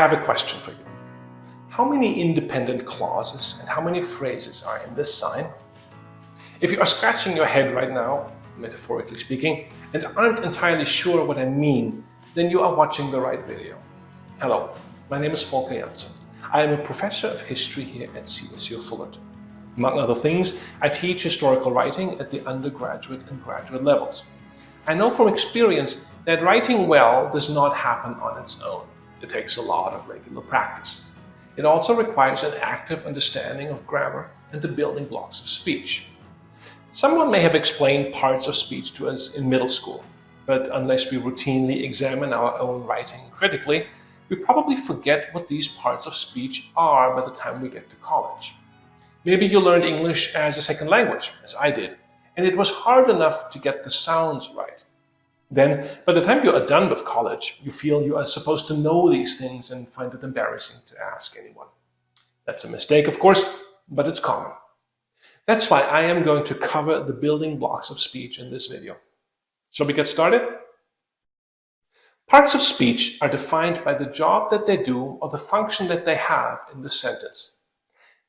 have a question for you. How many independent clauses and how many phrases are in this sign? If you are scratching your head right now, metaphorically speaking, and aren't entirely sure what I mean, then you are watching the right video. Hello, my name is Volker Janssen. I am a professor of history here at CSUF Fullerton. Among other things, I teach historical writing at the undergraduate and graduate levels. I know from experience that writing well does not happen on its own. It takes a lot of regular practice. It also requires an active understanding of grammar and the building blocks of speech. Someone may have explained parts of speech to us in middle school, but unless we routinely examine our own writing critically, we probably forget what these parts of speech are by the time we get to college. Maybe you learned English as a second language, as I did, and it was hard enough to get the sounds right. Then, by the time you are done with college, you feel you are supposed to know these things and find it embarrassing to ask anyone. That's a mistake, of course, but it's common. That's why I am going to cover the building blocks of speech in this video. Shall we get started? Parts of speech are defined by the job that they do or the function that they have in the sentence.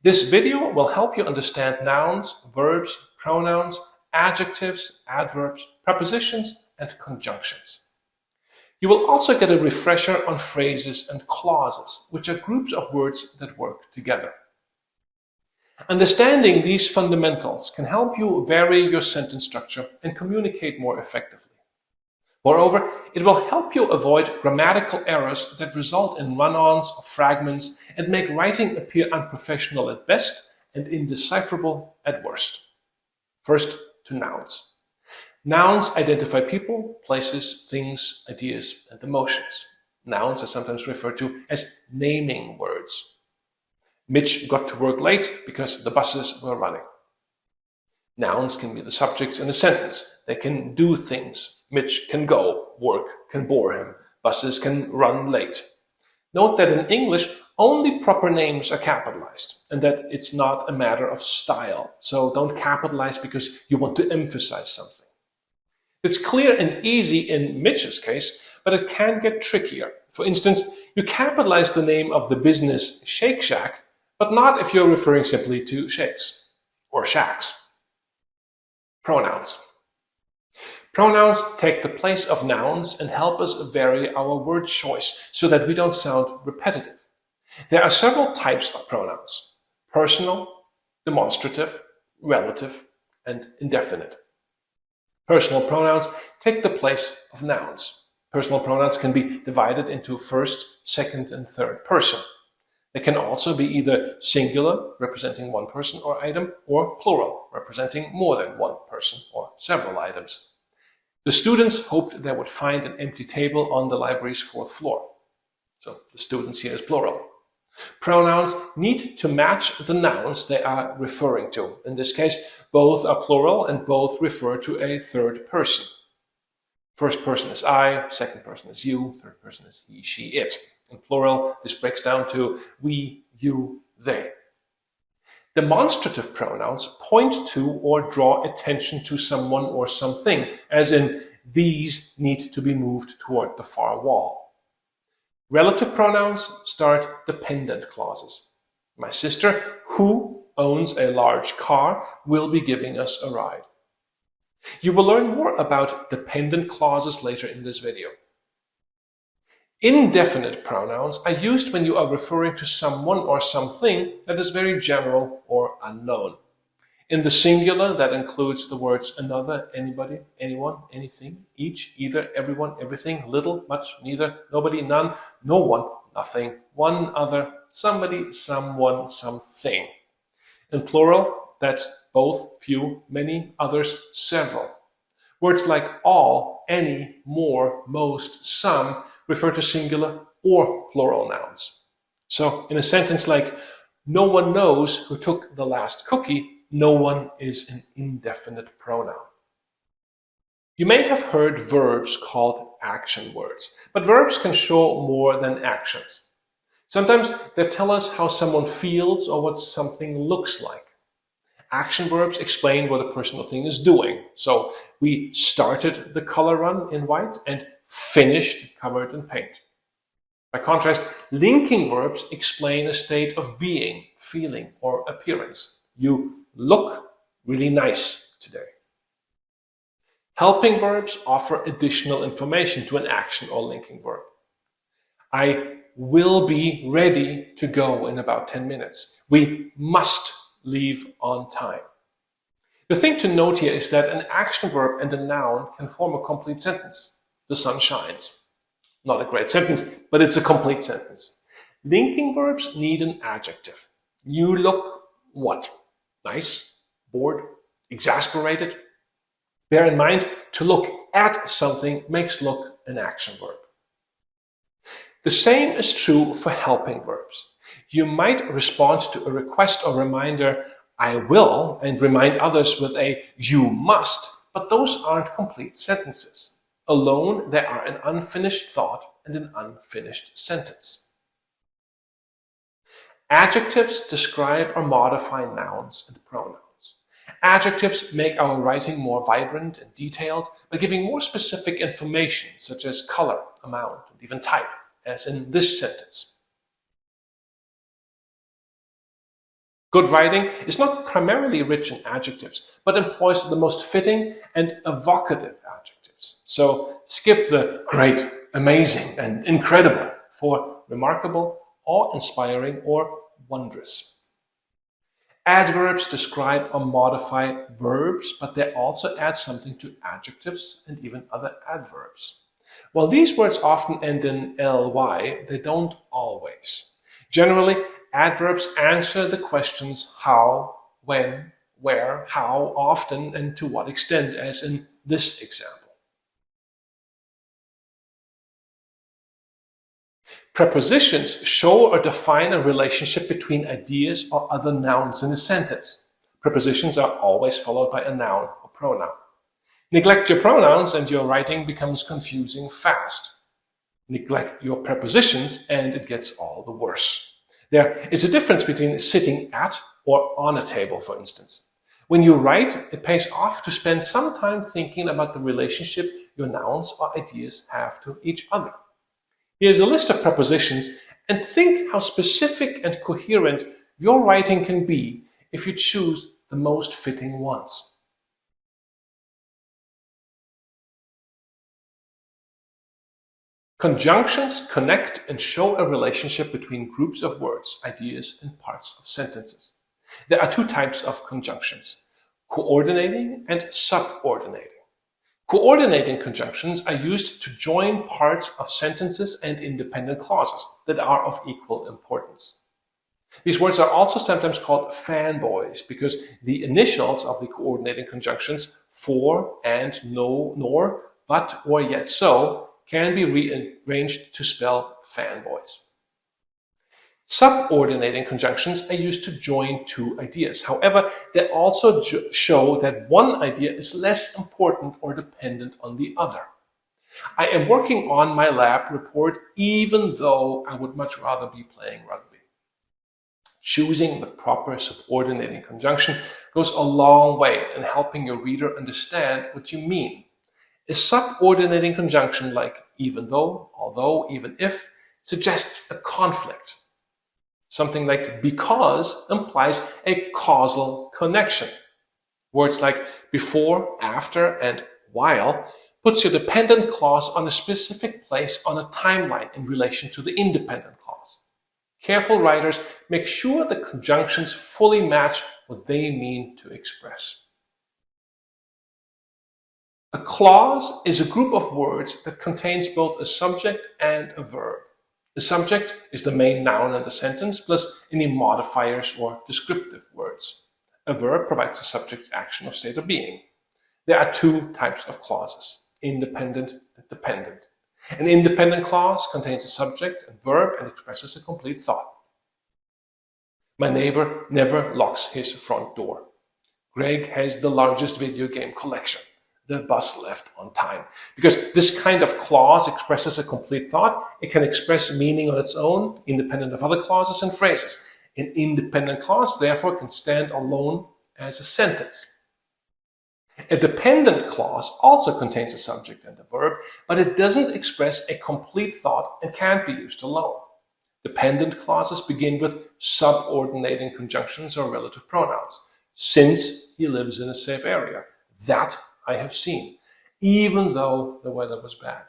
This video will help you understand nouns, verbs, pronouns, adjectives, adverbs, prepositions, and conjunctions. You will also get a refresher on phrases and clauses, which are groups of words that work together. Understanding these fundamentals can help you vary your sentence structure and communicate more effectively. Moreover, it will help you avoid grammatical errors that result in run-ons or fragments and make writing appear unprofessional at best and indecipherable at worst. First, to nouns. Nouns identify people, places, things, ideas, and emotions. Nouns are sometimes referred to as naming words. Mitch got to work late because the buses were running. Nouns can be the subjects in a sentence. They can do things. Mitch can go. Work can bore him. Buses can run late. Note that in English, only proper names are capitalized, and that it's not a matter of style. So don't capitalize because you want to emphasize something. It's clear and easy in Mitch's case, but it can get trickier. For instance, you capitalize the name of the business Shake Shack, but not if you're referring simply to shakes or shacks. Pronouns. Pronouns take the place of nouns and help us vary our word choice so that we don't sound repetitive. There are several types of pronouns: personal, demonstrative, relative, and indefinite. Personal pronouns take the place of nouns. Personal pronouns can be divided into first, second, and third person. They can also be either singular, representing one person or item, or plural, representing more than one person or several items. The students hoped they would find an empty table on the library's fourth floor. So the students here is plural. Pronouns need to match the nouns they are referring to. In this case, both are plural and both refer to a third person. First person is I, second person is you, third person is he, she, it. In plural, this breaks down to we, you, they. Demonstrative pronouns point to or draw attention to someone or something, as in, these need to be moved toward the far wall. Relative pronouns start dependent clauses. My sister, who owns a large car, will be giving us a ride. You will learn more about dependent clauses later in this video. Indefinite pronouns are used when you are referring to someone or something that is very general or unknown. In the singular, that includes the words another, anybody, anyone, anything, each, either, everyone, everything, little, much, neither, nobody, none, no one, nothing, one, other, somebody, someone, something. In plural, that's both, few, many, others, several. Words like all, any, more, most, some refer to singular or plural nouns. So in a sentence like, no one knows who took the last cookie, no one is an indefinite pronoun. You may have heard verbs called action words, but verbs can show more than actions. Sometimes they tell us how someone feels or what something looks like. Action verbs explain what a person or thing is doing. So we started the color run in white and finished covered in paint. By contrast, linking verbs explain a state of being, feeling, or appearance. You look really nice today. Helping verbs offer additional information to an action or linking verb. I will be ready to go in about 10 minutes. We must leave on time. The thing to note here is that an action verb and a noun can form a complete sentence. The sun shines. Not a great sentence, but it's a complete sentence. Linking verbs need an adjective. You look what? Nice, bored, exasperated? Bear in mind, to look at something makes look an action verb. The same is true for helping verbs. You might respond to a request or reminder, I will, and remind others with a you must, but those aren't complete sentences. Alone, they are an unfinished thought and an unfinished sentence. Adjectives describe or modify nouns and pronouns. Adjectives make our writing more vibrant and detailed by giving more specific information, such as color, amount, and even type, as in this sentence. Good writing is not primarily rich in adjectives, but employs the most fitting and evocative adjectives. So skip the great, amazing, and incredible for remarkable, awe-inspiring, or wondrous. Adverbs describe or modify verbs, but they also add something to adjectives and even other adverbs. While these words often end in ly, they don't always. Generally, adverbs answer the questions how, when, where, how, often, and to what extent, as in this example. Prepositions show or define a relationship between ideas or other nouns in a sentence. Prepositions are always followed by a noun or pronoun. Neglect your pronouns and your writing becomes confusing fast. Neglect your prepositions and it gets all the worse. There is a difference between sitting at or on a table, for instance. When you write, it pays off to spend some time thinking about the relationship your nouns or ideas have to each other. Here's a list of prepositions and think how specific and coherent your writing can be if you choose the most fitting ones. Conjunctions connect and show a relationship between groups of words, ideas, and parts of sentences. There are two types of conjunctions, coordinating and subordinating. Coordinating conjunctions are used to join parts of sentences and independent clauses that are of equal importance. These words are also sometimes called fanboys because the initials of the coordinating conjunctions for and no, nor, but, or yet so can be rearranged to spell fanboys. Subordinating conjunctions are used to join two ideas. However, they also show that one idea is less important or dependent on the other. I am working on my lab report even though I would much rather be playing rugby. Choosing the proper subordinating conjunction goes a long way in helping your reader understand what you mean. A subordinating conjunction like even though, although, even if suggests a conflict. Something like because implies a causal connection. Words like before, after, and while puts your dependent clause on a specific place on a timeline in relation to the independent clause. Careful writers make sure the conjunctions fully match what they mean to express. A clause is a group of words that contains both a subject and a verb. The subject is the main noun in the sentence, plus any modifiers or descriptive words. A verb provides the subject's action or state of being. There are two types of clauses, independent and dependent. An independent clause contains a subject and verb and expresses a complete thought. My neighbor never locks his front door. Greg has the largest video game collection. The bus left on time. Because this kind of clause expresses a complete thought, it can express meaning on its own, independent of other clauses and phrases. An independent clause, therefore, can stand alone as a sentence. A dependent clause also contains a subject and a verb, but it doesn't express a complete thought and can't be used alone. Dependent clauses begin with subordinating conjunctions or relative pronouns. Since he lives in a safe area. That I have seen, even though the weather was bad.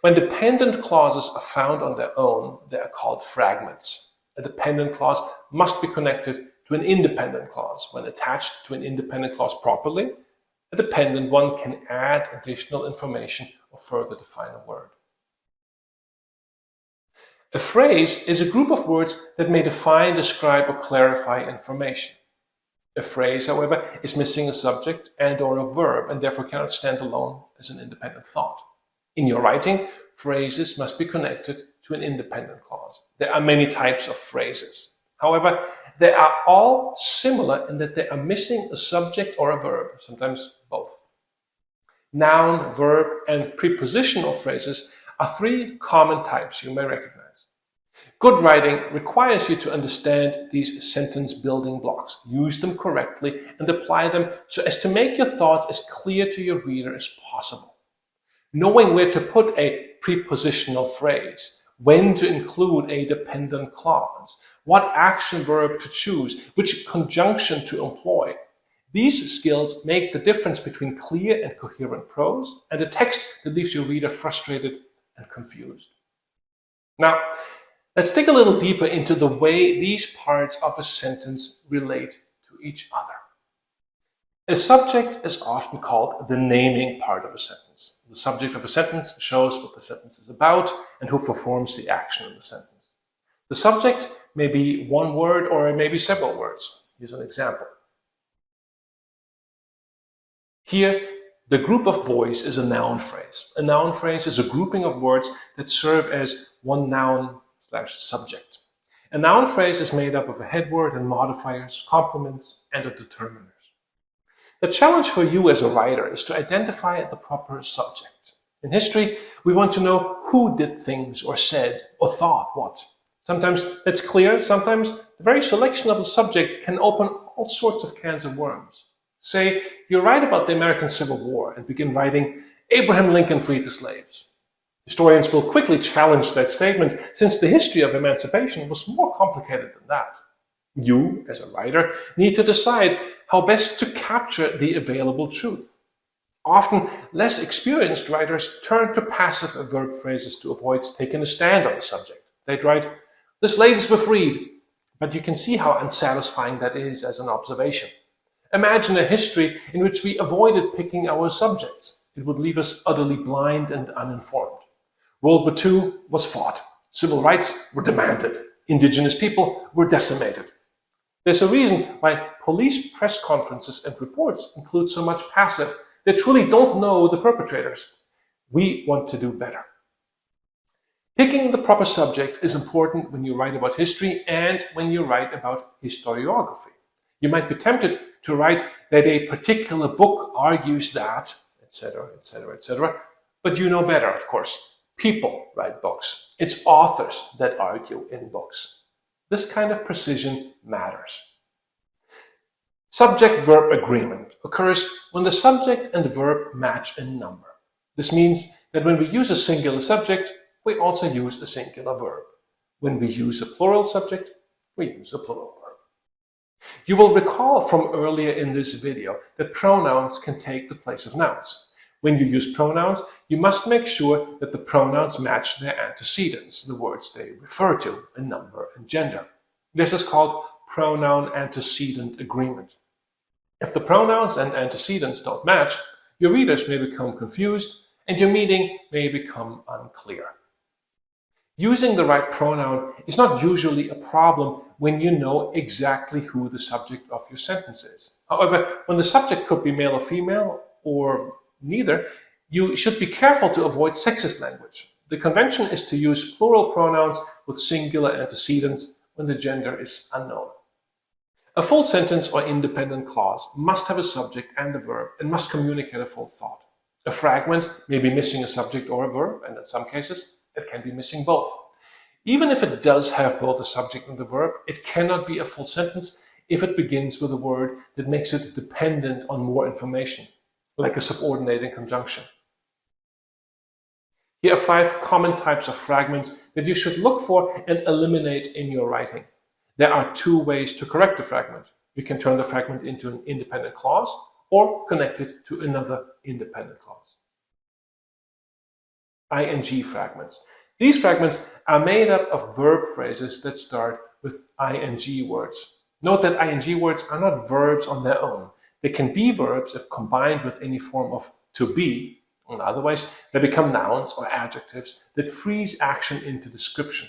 When dependent clauses are found on their own, they are called fragments. A dependent clause must be connected to an independent clause. When attached to an independent clause properly, a dependent one can add additional information or further define a word. A phrase is a group of words that may define, describe, or clarify information. A phrase, however, is missing a subject and/or a verb and therefore cannot stand alone as an independent thought. In your writing, phrases must be connected to an independent clause. There are many types of phrases. However, they are all similar in that they are missing a subject or a verb, sometimes both. Noun, verb, and prepositional phrases are three common types you may recognize. Good writing requires you to understand these sentence building blocks, use them correctly, and apply them so as to make your thoughts as clear to your reader as possible. Knowing where to put a prepositional phrase, when to include a dependent clause, what action verb to choose, which conjunction to employ. These skills make the difference between clear and coherent prose and a text that leaves your reader frustrated and confused. Now, let's dig a little deeper into the way these parts of a sentence relate to each other. A subject is often called the naming part of a sentence. The subject of a sentence shows what the sentence is about and who performs the action in the sentence. The subject may be one word or it may be several words. Here's an example. Here, the group of boys is a noun phrase. A noun phrase is a grouping of words that serve as one noun/subject. A noun phrase is made up of a head word and modifiers, complements, and a determiners. The challenge for you as a writer is to identify the proper subject. In history, we want to know who did things or said or thought what. Sometimes that's clear, sometimes the very selection of the subject can open all sorts of cans of worms. Say, you write about the American Civil War and begin writing, Abraham Lincoln freed the slaves. Historians will quickly challenge that statement, since the history of emancipation was more complicated than that. You, as a writer, need to decide how best to capture the available truth. Often, less experienced writers turn to passive verb phrases to avoid taking a stand on the subject. They'd write, the slaves were freed, but you can see how unsatisfying that is as an observation. Imagine a history in which we avoided picking our subjects. It would leave us utterly blind and uninformed. World War II was fought. Civil rights were demanded. Indigenous people were decimated. There's a reason why police press conferences and reports include so much passive. They truly don't know the perpetrators. We want to do better. Picking the proper subject is important when you write about history and when you write about historiography. You might be tempted to write that a particular book argues that, etc., etc., etc., but you know better, of course. People write books. It's authors that argue in books. This kind of precision matters. Subject-verb agreement occurs when the subject and the verb match in number. This means that when we use a singular subject, we also use a singular verb. When we use a plural subject, we use a plural verb. You will recall from earlier in this video that pronouns can take the place of nouns. When you use pronouns, you must make sure that the pronouns match their antecedents, the words they refer to, in number and gender. This is called pronoun antecedent agreement. If the pronouns and antecedents don't match, your readers may become confused and your meaning may become unclear. Using the right pronoun is not usually a problem when you know exactly who the subject of your sentence is. However, when the subject could be male or female, or neither, you should be careful to avoid sexist language. The convention is to use plural pronouns with singular antecedents when the gender is unknown. A full sentence or independent clause must have a subject and a verb and must communicate a full thought. A fragment may be missing a subject or a verb, and in some cases, it can be missing both. Even if it does have both a subject and a verb, it cannot be a full sentence if it begins with a word that makes it dependent on more information, like a subordinating conjunction. Here are 5 common types of fragments that you should look for and eliminate in your writing. There are 2 ways to correct a fragment. You can turn the fragment into an independent clause or connect it to another independent clause. ing fragments. These fragments are made up of verb phrases that start with ing words. Note that ing words are not verbs on their own. They can be verbs if combined with any form of to be, and otherwise they become nouns or adjectives that freeze action into description.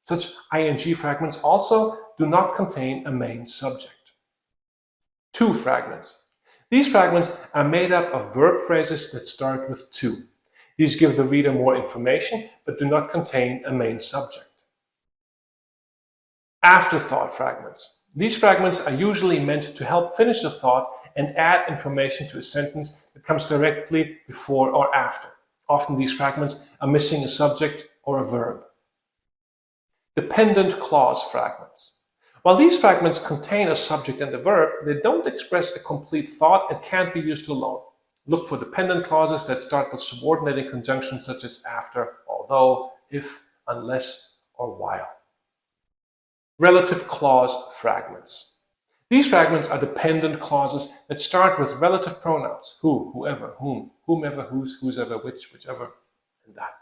Such ing fragments also do not contain a main subject. To fragments. These fragments are made up of verb phrases that start with to. These give the reader more information but do not contain a main subject. Afterthought fragments. These fragments are usually meant to help finish a thought and add information to a sentence that comes directly before or after. Often these fragments are missing a subject or a verb. Dependent clause fragments. While these fragments contain a subject and a verb, they don't express a complete thought and can't be used alone. Look for dependent clauses that start with subordinating conjunctions such as after, although, if, unless, or while. Relative clause fragments. These fragments are dependent clauses that start with relative pronouns, who, whoever, whom, whomever, whose, whosever, which, whichever, and that.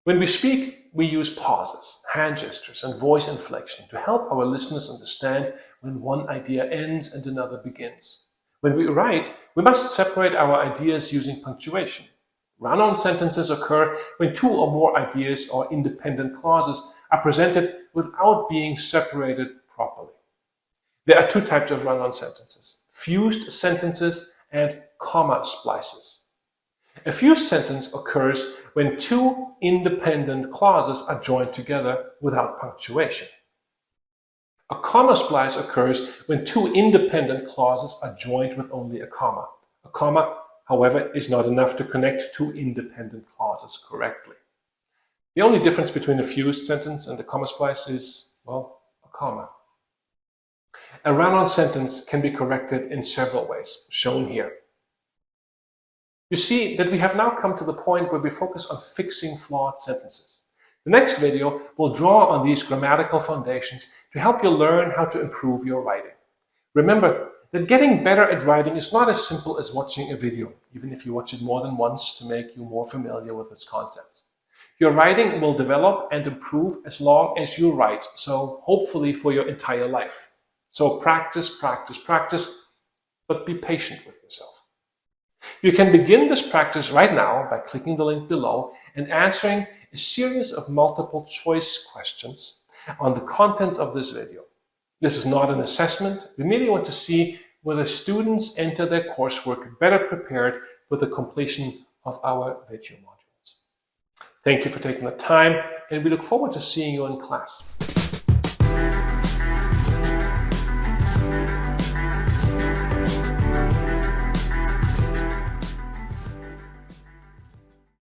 When we speak, we use pauses, hand gestures, and voice inflection to help our listeners understand when one idea ends and another begins. When we write, we must separate our ideas using punctuation. Run-on sentences occur when 2 or more ideas or independent clauses are presented without being separated properly. There are 2 types of run-on sentences: fused sentences and comma splices. A fused sentence occurs when 2 independent clauses are joined together without punctuation. A comma splice occurs when 2 independent clauses are joined with only a comma. A comma, however, is not enough to connect 2 independent clauses correctly. The only difference between a fused sentence and a comma splice is, well, a comma. A run-on sentence can be corrected in several ways, shown here. You see that we have now come to the point where we focus on fixing flawed sentences. The next video will draw on these grammatical foundations to help you learn how to improve your writing. Remember that getting better at writing is not as simple as watching a video, even if you watch it more than once to make you more familiar with its concepts. Your writing will develop and improve as long as you write, so hopefully for your entire life. So practice, practice, practice, but be patient with yourself. You can begin this practice right now by clicking the link below and answering a series of multiple choice questions on the contents of this video. This is not an assessment. We merely want to see whether students enter their coursework better prepared for the completion of our video modules. Thank you for taking the time, and we look forward to seeing you in class.